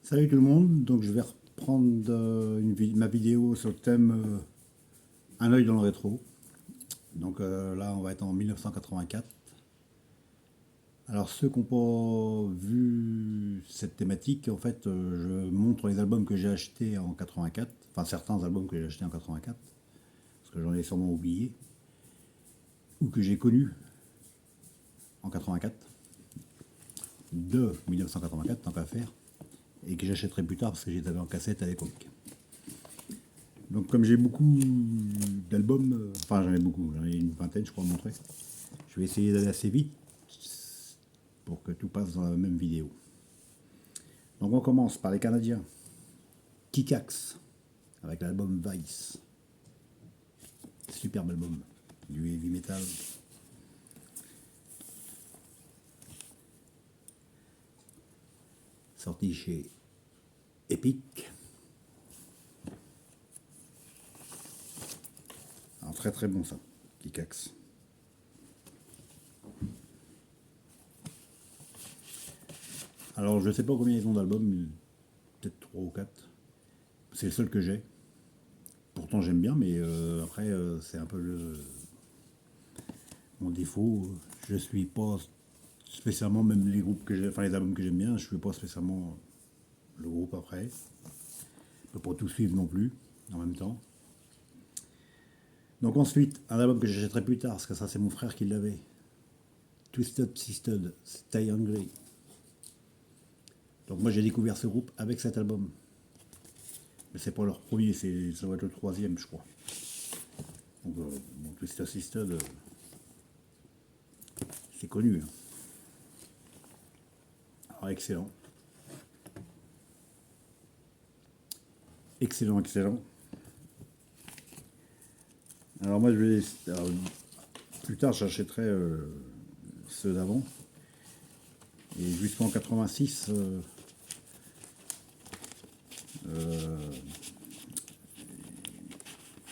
Salut tout le monde, donc je vais reprendre ma vidéo sur le thème Un œil dans le rétro. Donc là on va être en 1984. Alors ceux qui n'ont pas vu cette thématique, en fait je montre les albums que j'ai achetés en 84, enfin certains albums que j'ai achetés en 84, parce que j'en ai sûrement oublié, ou que j'ai connus en 84, de 1984 tant qu'à faire, et que j'achèterai plus tard parce que j'étais en cassette à l'époque. Donc comme j'ai beaucoup d'albums, enfin j'en ai beaucoup, j'en ai une vingtaine je crois à montrer, je vais essayer d'aller assez vite pour que tout passe dans la même vidéo. Donc on commence par les Canadiens. Kickax, avec l'album Vice. Superbe album, du heavy metal. Sorti chez Epic. Alors très très bon ça, Kickax. Alors je sais pas combien ils ont d'albums, peut-être 3 ou 4. C'est le seul que j'ai. Pourtant j'aime bien, mais après c'est un peu mon défaut. Je suis pas spécialement, même les groupes que j'ai, enfin les albums que j'aime bien, je suis pas spécialement le groupe après. Je peux pas tout suivre non plus en même temps. Donc ensuite, un album que j'achèterai plus tard, parce que ça c'est mon frère qui l'avait. Twisted Sister, Stay Hungry. Donc moi j'ai découvert ce groupe avec cet album. Mais c'est pas leur premier, ça va être le troisième je crois. Donc bon, Twisted Sister, c'est connu. Hein. Alors excellent. Excellent, excellent. Alors moi je vais... Alors, plus tard j'achèterai ceux d'avant. Et jusqu'en 86, je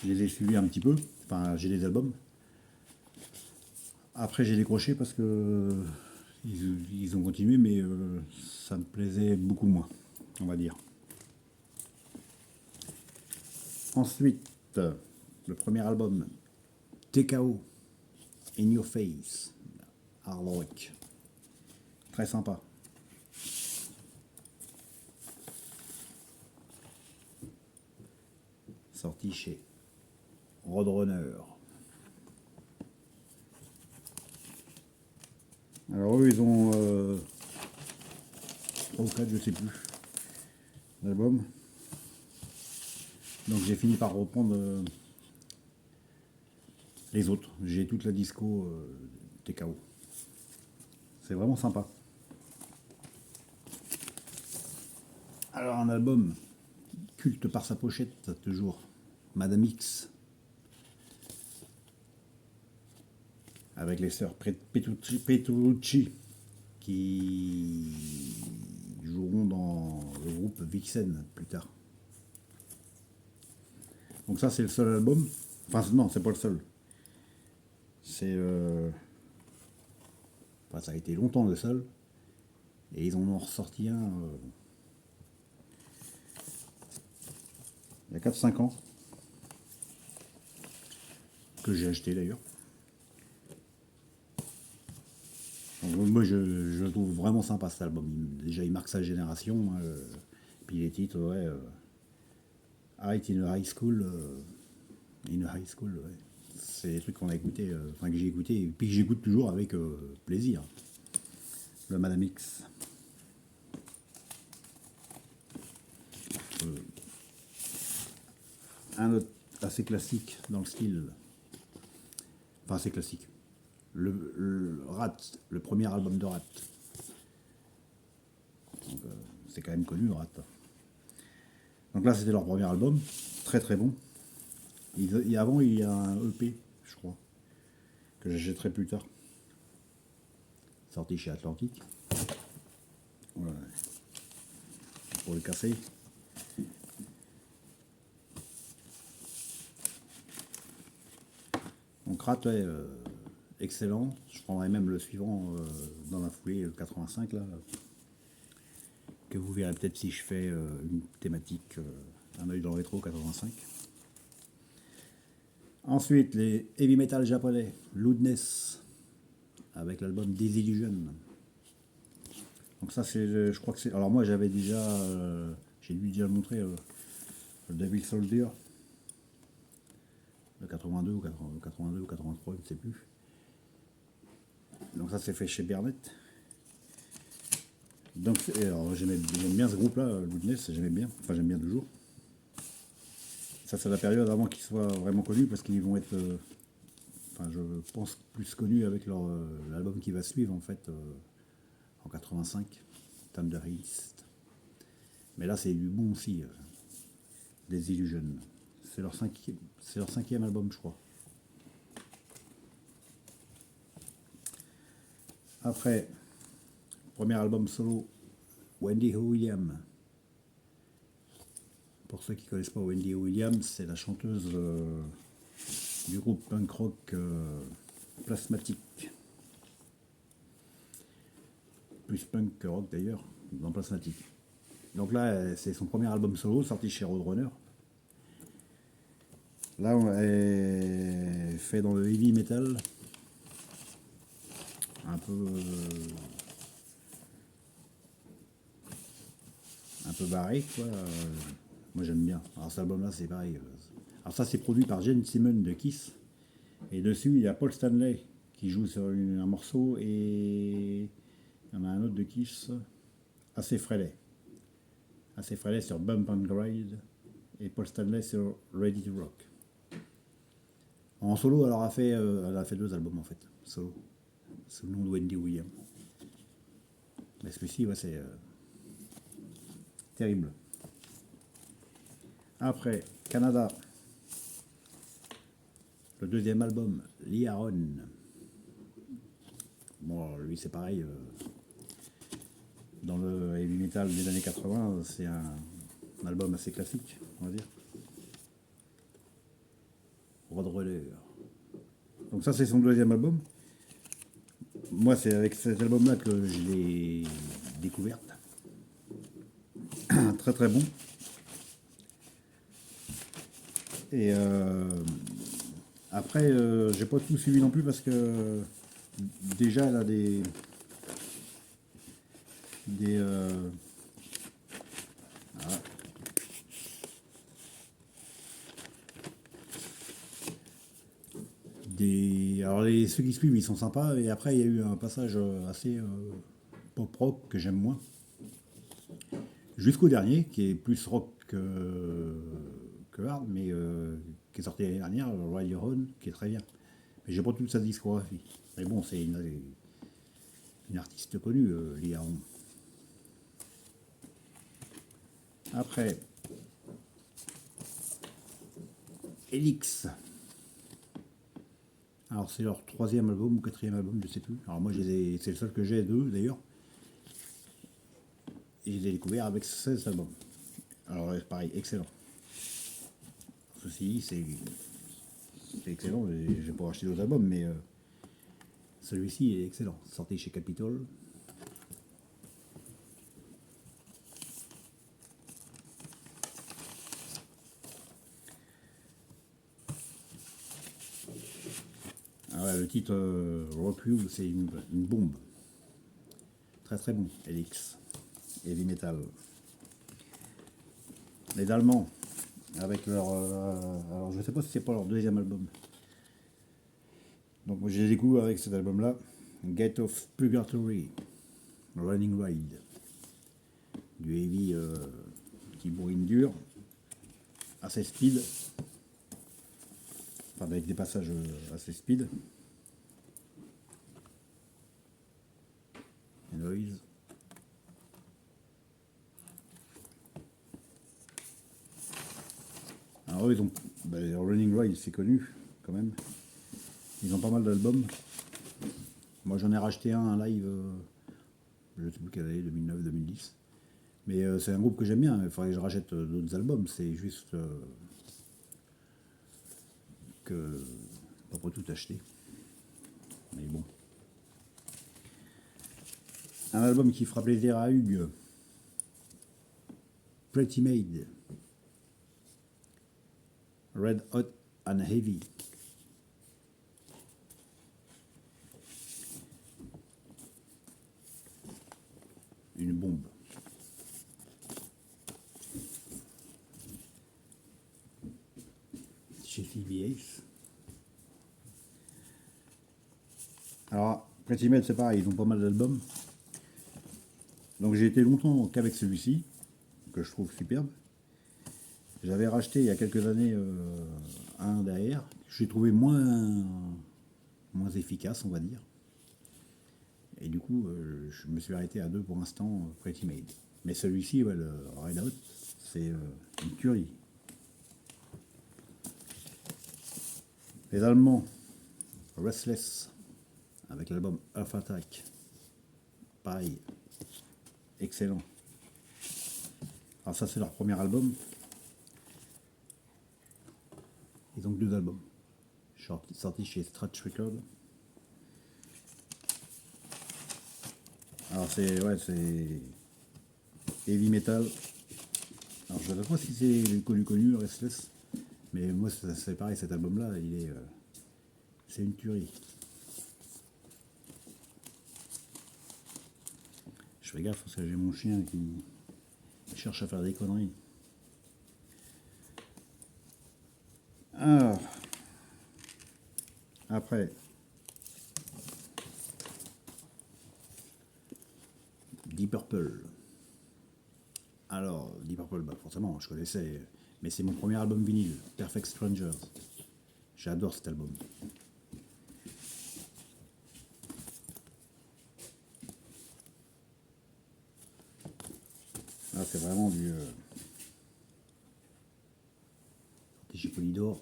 les ai suivis un petit peu. Enfin, j'ai les albums. Après, j'ai décroché parce que ils ont continué, mais ça me plaisait beaucoup moins, on va dire. Ensuite, le premier album, TKO, In Your Face, hard rock. Très sympa. Sorti chez Roadrunner. Alors eux, ils ont 3 ou 4, je sais plus, l'album. Donc j'ai fini par reprendre les autres. J'ai toute la disco TKO. C'est vraiment sympa. Alors un album culte par sa pochette, toujours. Madame X. Avec les sœurs Petrucci qui joueront dans le groupe Vixen plus tard. Donc ça c'est le seul album. Enfin non, c'est pas le seul. C'est... Enfin ça a été longtemps le seul. Et ils en ont ressorti un... il y a 4-5 ans. Que j'ai acheté d'ailleurs. Donc, moi je le trouve vraiment sympa cet album. Déjà il marque sa génération. Puis les titres, ouais. Height in a High School. In a High School, ouais. C'est des trucs qu'on a écouté, enfin que j'ai écouté, et puis que j'écoute toujours avec plaisir. Le Madame X. Un autre assez classique dans le style. Enfin assez classique. Le Rat, le premier album de Rat. C'est quand même connu, Rat. Donc là c'était leur premier album, très très bon. Avant il y a un EP, je crois, que j'achèterai plus tard. Sorti chez Atlantique. Ouais. Pour le casser. Donc Rat, ouais, excellent. Je prendrais même le suivant dans la foulée, le 85 là. que vous verrez peut-être si je fais une thématique un œil dans le rétro 85. Ensuite, les heavy metal japonais, Loudness, avec l'album Disillusion. Donc ça, c'est, je crois que c'est... Alors moi, j'avais déjà, j'ai dû déjà le montrer, le Devil Soldier, de 82 ou 82 ou 83, je ne sais plus. Donc ça, c'est fait chez Bernet. Donc, alors j'aime bien ce groupe-là, Loudness, j'aimais bien, enfin j'aime bien toujours. Ça, c'est la période avant qu'ils soient vraiment connus, parce qu'ils vont être, enfin je pense, plus connus avec leur l'album qui va suivre, en fait, en 85, Thunder East. Mais là, c'est du bon aussi, des Illusions. C'est leur cinquième album, je crois. Après, premier album solo, Wendy Williams. Pour ceux qui ne connaissent pas Wendy Williams, c'est la chanteuse du groupe punk rock Plasmatique. Plus punk que rock d'ailleurs, dans Plasmatique. Donc là, c'est son premier album solo, sorti chez Roadrunner. Là, on est fait dans le heavy metal. Un peu barré, quoi. Moi, j'aime bien. Alors, cet album-là, c'est pareil. Alors, ça, c'est produit par Gene Simmons de Kiss. Et dessus, il y a Paul Stanley qui joue sur un morceau. Et il y en a un autre de Kiss, assez Frehley. Assez Frehley sur Bump and Grind. Et Paul Stanley sur Ready to Rock. En solo, elle a fait deux albums, en fait. Solo. Sous le nom de Wendy Williams. Mais celui-ci, ouais, c'est terrible. Après, Canada. Le deuxième album, Liaron. Bon, lui, c'est pareil. Dans le heavy metal des années 80, c'est un album assez classique, on va dire. Roadrunner. Donc ça, c'est son deuxième album. Moi, c'est avec cet album-là que je l'ai découverte. Très très bon. Et après, j'ai pas tout suivi non plus parce que déjà, elle a des voilà. Alors ceux qui suivent, ils sont sympas. Et après, il y a eu un passage assez pop rock que j'aime moins. Jusqu'au dernier, qui est plus rock que hard, mais qui est sorti l'année dernière, Ride Your Own, qui est très bien. Mais j'ai pas toute sa discographie. Mais bon, c'est une artiste connue, Lia Ron. Après, Elix. Alors c'est leur troisième album ou quatrième album, je sais plus. Alors moi, c'est le seul que j'ai d'eux d'ailleurs. Et je les ai découverts avec 16 albums. Alors pareil, excellent. Ceci, c'est excellent. Je vais pas acheter d'autres albums, mais celui-ci est excellent. Sorti chez Capitol. Ah ouais, le titre Repule, c'est une bombe. Très très bon, Elix. Heavy Metal. Les Allemands, avec leur... alors je sais pas si c'est pas leur deuxième album. Donc moi, je les découvre avec cet album-là. Gate of Purgatory. Running Ride. Du heavy qui bourrine dur. Assez speed. Enfin avec des passages assez speed. Et noise. Alors eux, ils ont... Running Ride, c'est connu quand même. Ils ont pas mal d'albums. Moi j'en ai racheté un live, je ne sais plus quelle année, 2009-2010. Mais c'est un groupe que j'aime bien, il faudrait que je rachète d'autres albums, c'est juste que pas pour tout acheter. Mais bon. Un album qui fera plaisir à Hugues, Pretty Made, Red Hot and Heavy. Une bombe. Chez CBS. Alors, Pretty Made, c'est pareil, ils ont pas mal d'albums. Donc j'ai été longtemps qu'avec celui-ci, que je trouve superbe. J'avais racheté il y a quelques années un derrière, que j'ai trouvé moins efficace, on va dire. Et du coup, je me suis arrêté à deux pour l'instant, Pretty Made. Mais celui-ci, ouais, le Red Hot, c'est une tuerie. Les Allemands, Restless, avec l'album Earth Attack. Pareil, excellent. Alors ça, c'est leur premier album. Ils ont que deux albums. Sortis chez Stretch Records. Alors c'est heavy metal. Alors je ne sais pas si c'est connu Restless, mais moi c'est pareil, cet album là, c'est une tuerie. Je fais gaffe parce que j'ai mon chien qui cherche à faire des conneries. Alors, après, Deep Purple. Alors, Deep Purple, bah forcément, je connaissais, mais c'est mon premier album vinyle, Perfect Strangers. J'adore cet album. Là, c'est vraiment du chez Polydor.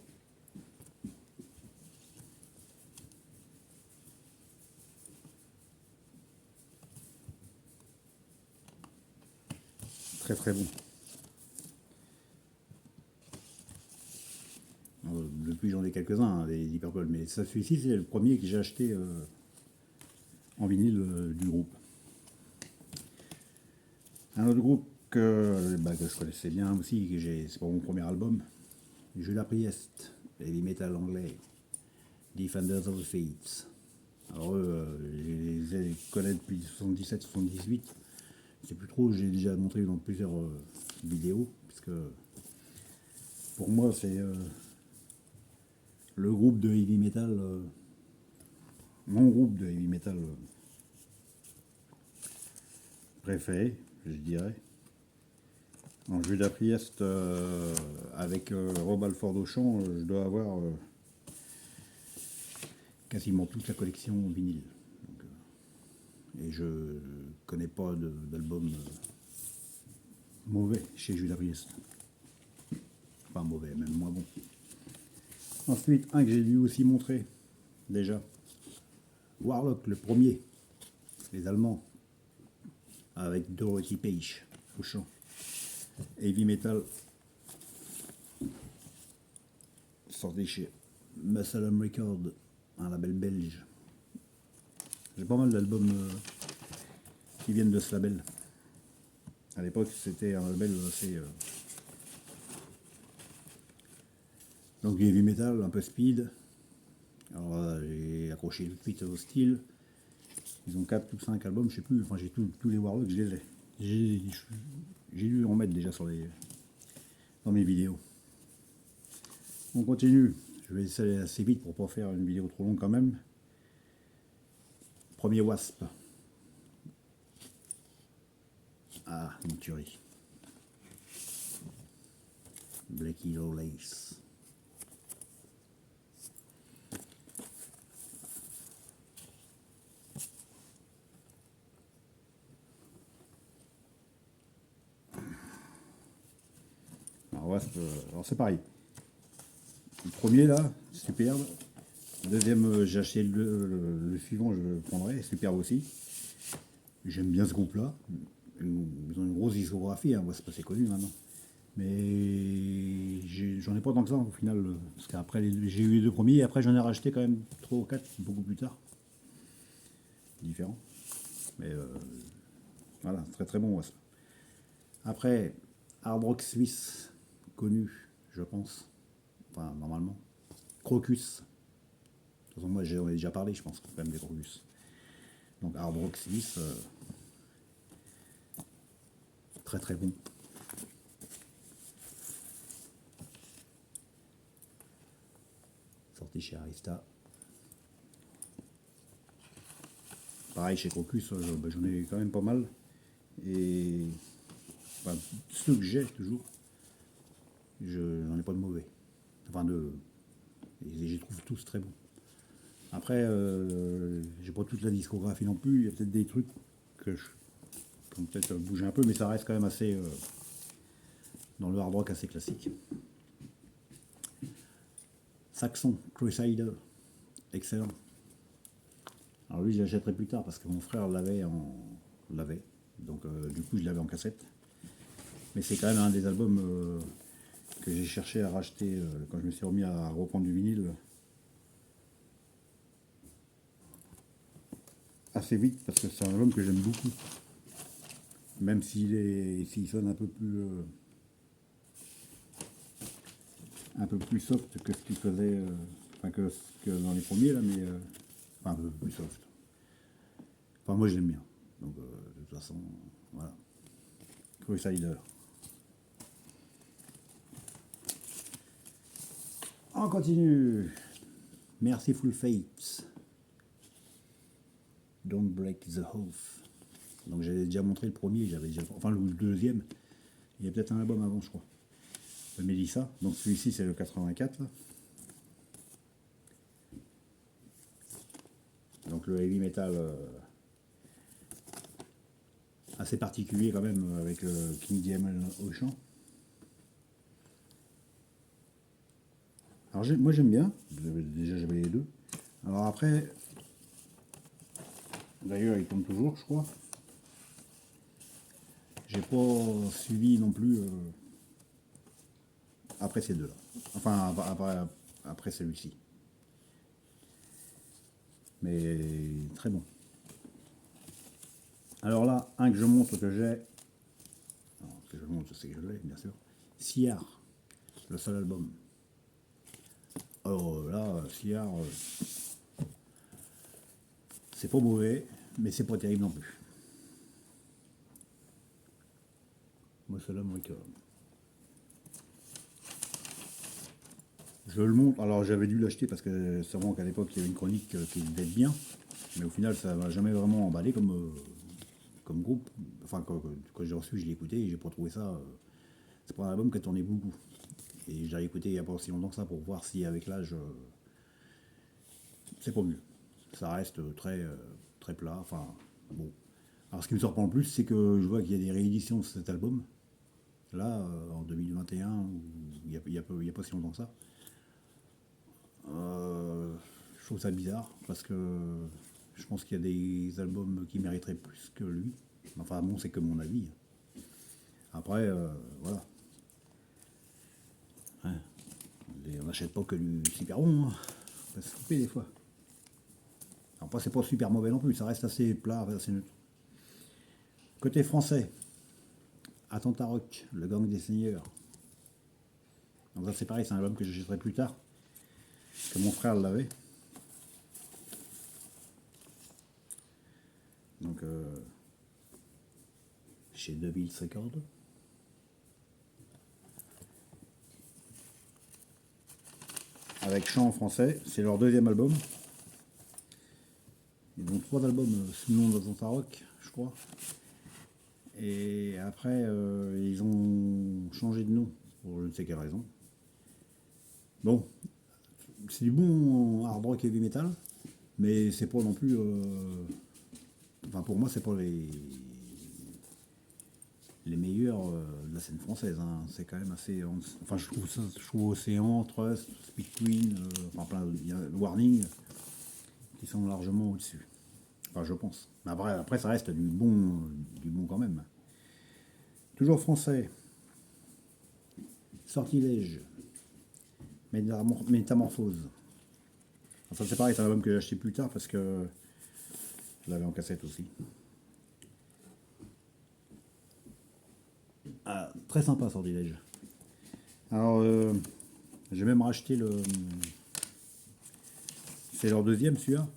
Très très bon. Depuis j'en ai quelques-uns, hein, des Deep Purple, mais ça, celui-ci c'est le premier que j'ai acheté en vinyle du groupe. Un autre groupe que je connaissais bien aussi, c'est pour mon premier album, Judas Priest, heavy metal anglais, Defenders of the Fates. Alors eux, je les connais depuis 77-78. Je sais plus trop, j'ai déjà montré dans plusieurs vidéos, puisque pour moi c'est le groupe de heavy metal, mon groupe de heavy metal préféré, je dirais. En Judas Priest, avec Rob Halford au chant, je dois avoir quasiment toute la collection vinyle. Donc, et je connais pas d'album mauvais chez Judas Priest. Pas mauvais, même moins bon. Ensuite, un que j'ai dû aussi montrer, déjà. Warlock, le premier. Les Allemands. Avec Dorothy Page au chant. Heavy metal. Sorti chez Muscle Records, un label belge. J'ai pas mal d'albums qui viennent de ce label. À l'époque, c'était un label assez... donc du heavy metal, un peu speed. Alors j'ai accroché tout de suite au style. Ils ont 4 ou 5 albums, je sais plus. Enfin, j'ai tous les Warlocks, je les ai. J'ai dû en mettre déjà dans mes vidéos. On continue. Je vais essayer assez vite pour pas faire une vidéo trop longue quand même. Premier Wasp. Ah, une tuerie. Blackie Lawless. Alors c'est pareil. Le premier là, superbe. Le deuxième, j'ai acheté le suivant, je le prendrai, superbe aussi. J'aime bien ce groupe-là. Ils ont une grosse discographie, hein, c'est pas assez connu maintenant. Mais j'en ai pas tant que ça au final, parce qu'après j'ai eu les deux premiers, et après j'en ai racheté quand même 3 ou 4 beaucoup plus tard. Différents. Mais voilà, très très bon Wasp. Après, hard rock suisse, connu, je pense. Enfin, normalement. Crocus. De toute façon, moi, j'en ai déjà parlé, je pense, quand même, des Crocus. Donc, hard rock suisse, très très bon. Sorti chez Arista. Pareil, chez Crocus, j'en ai quand même pas mal. Et enfin, ceux que j'ai toujours, je n'en ai pas de mauvais. Enfin, et je les trouve tous très bons. Après, j'ai pas toute la discographie non plus. Il y a peut-être des trucs que je qui ont peut-être bougé un peu, mais ça reste quand même assez dans le hard rock assez classique. Saxon, Crusader, excellent. Alors lui, je l'achèterai plus tard parce que mon frère l'avait. Donc du coup, je l'avais en cassette. Mais c'est quand même un des albums que j'ai cherché à racheter quand je me suis remis à reprendre du vinyle assez vite parce que c'est un album que j'aime beaucoup. Même s'il sonne un peu plus soft que ce qu'il faisait, enfin que dans les premiers là, mais enfin un peu plus soft. Enfin moi je l'aime bien. Donc de toute façon, voilà. Crusader. On continue. Merciful Fates. Don't Break the Oath. Donc j'avais déjà montré le premier, enfin le deuxième. Il y a peut-être un album avant, je crois. De Mélissa. Donc celui-ci c'est le 84. Là. Donc le heavy metal assez particulier quand même avec King Diamond au chant. Alors moi j'aime bien. Déjà j'avais les deux. Alors après, d'ailleurs il tombe toujours, je crois. J'ai pas suivi non plus après ces deux-là. Enfin, après celui-ci. Mais très bon. Alors là, un que je montre que j'ai. Non, que je montre, c'est que je l'ai, bien sûr. Ciar, le seul album. Alors là, Ciar, c'est pas mauvais, mais c'est pas terrible non plus. Moi, celui-là, moi, je le montre. Alors, j'avais dû l'acheter parce que c'est vraiment qu'à l'époque, il y avait une chronique qui devait être bien. Mais au final, ça m'a jamais vraiment emballé comme groupe. Enfin, quand j'ai reçu, je l'ai écouté et j'ai pas trouvé ça. C'est pas un album qui a tourné beaucoup. Et j'ai écouté il n'y a pas aussi longtemps que ça pour voir si, avec l'âge, c'est pas mieux. Ça reste très plat. Enfin, bon. Alors, ce qui me surprend le plus, c'est que je vois qu'il y a des rééditions de cet album. Là, en 2021, il y a pas si longtemps que ça. Je trouve ça bizarre parce que je pense qu'il y a des albums qui mériteraient plus que lui. Enfin bon, c'est que mon avis. Après, voilà. Hein, on n'achète pas que du super bon. Hein. On peut se tromper des fois. Après, c'est pas super mauvais non plus. Ça reste assez plat, assez neutre. Côté français, Attentat Rock, Le Gang des Seigneurs. Donc ça c'est pareil, c'est un album que j'achèterai plus tard. Que mon frère l'avait. Donc chez Devils Records. Avec chant en français, c'est leur deuxième album. Ils ont 3 albums sous le nom d'Attentat Rock, je crois. Et après, ils ont changé de nom, pour je ne sais quelle raison. Bon, c'est du bon hard rock heavy metal, mais c'est pas non plus. Enfin, pour moi, c'est pas les meilleurs de la scène française. Hein. C'est quand même assez. Enfin, je trouve Océan, Trust, Speed Queen, enfin plein il y a Warning, qui sont largement au-dessus. Enfin, je pense. Mais après, ça reste du bon quand même. Toujours français. Sortilège. Métamorphose. Enfin, c'est pareil, c'est un album que j'ai acheté plus tard parce que je l'avais en cassette aussi. Ah, très sympa Sortilège. Alors, j'ai même racheté le. C'est leur deuxième celui-là.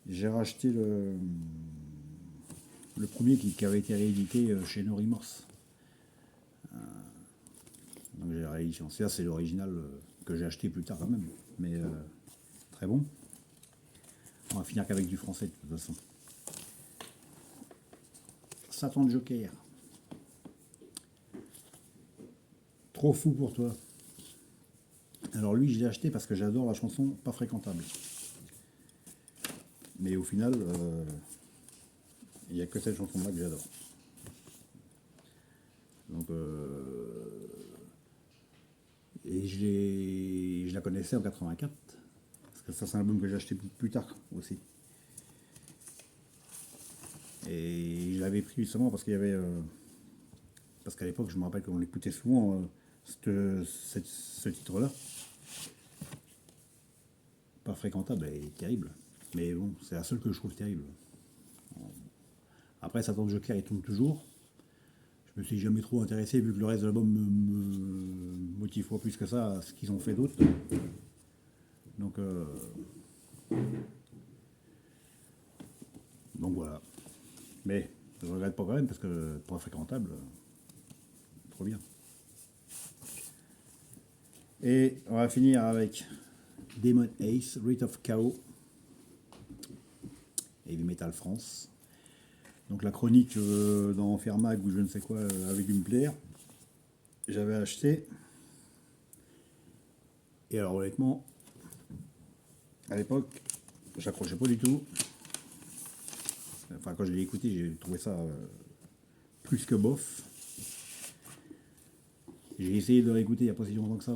J'ai racheté le premier qui avait été réédité chez No Remorse. Donc j'ai la réédition. Celui-là, c'est l'original que j'ai acheté plus tard quand même. Mais très bon. On va finir qu'avec du français de toute façon. Satan de Joker. Trop fou pour toi. Alors lui, je l'ai acheté parce que j'adore la chanson Pas fréquentable. Mais au final, il n'y a que cette chanson-là que j'adore. Donc, et je la connaissais en 84. Parce que ça, c'est un album que j'ai acheté plus tard aussi. Et je l'avais pris justement parce qu'il y avait. Parce qu'à l'époque, je me rappelle qu'on l'écoutait souvent, ce titre-là. Pas fréquentable, elle est terrible. Mais bon, c'est la seule que je trouve terrible. Après, Satan de Joker, il tourne toujours. Je me suis jamais trop intéressé vu que le reste de l'album me motive pas plus que ça à ce qu'ils ont fait d'autre. Donc, donc voilà. Mais je regrette pas quand même parce que pas fréquentable, trop bien. Et on va finir avec Demon Ace, Rite of Chaos, Heavy Metal France. Donc la chronique dans Fermag ou je ne sais quoi avait dû me plaire. J'avais acheté. Et alors honnêtement, à l'époque, j'accrochais pas du tout. Enfin quand je l'ai écouté, j'ai trouvé ça plus que bof. J'ai essayé de le réécouter il n'y a pas si longtemps que ça.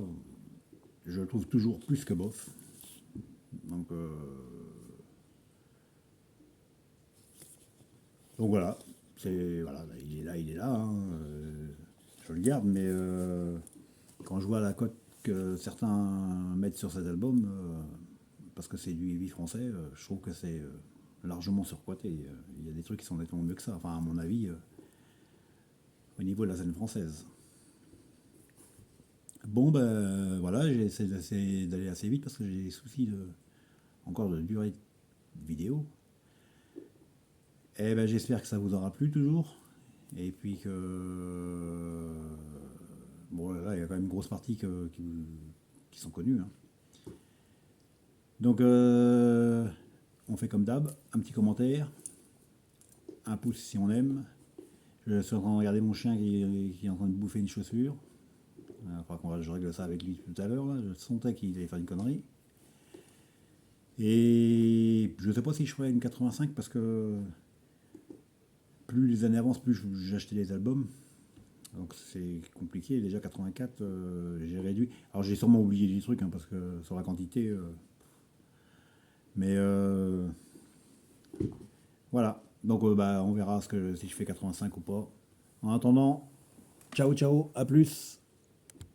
Je le trouve toujours plus que bof. Donc, donc voilà. Voilà, il est là. Hein, je le garde, mais quand je vois la cote que certains mettent sur cet album, parce que c'est du heavy français, je trouve que c'est largement surcoté. Il y a des trucs qui sont nettement mieux que ça. Enfin, à mon avis, au niveau de la scène française. Bon, ben voilà, j'ai essayé d'aller assez vite parce que j'ai des soucis encore de durée de vidéo. Et ben j'espère que ça vous aura plu toujours. Et puis que. Bon, là, il y a quand même une grosse partie qui sont connues. Hein. Donc, on fait comme d'hab, un petit commentaire, un pouce si on aime. Je suis en train de regarder mon chien qui est en train de bouffer une chaussure. Je règle ça avec lui tout à l'heure. Là. Je sentais qu'il allait faire une connerie. Et je ne sais pas si je ferai une 85 parce que plus les années avancent, plus j'achetais les albums. Donc c'est compliqué. Déjà 84, j'ai réduit. Alors j'ai sûrement oublié des trucs hein, parce que sur la quantité. Mais voilà. Donc bah, on verra si je fais 85 ou pas. En attendant, ciao ciao, à plus.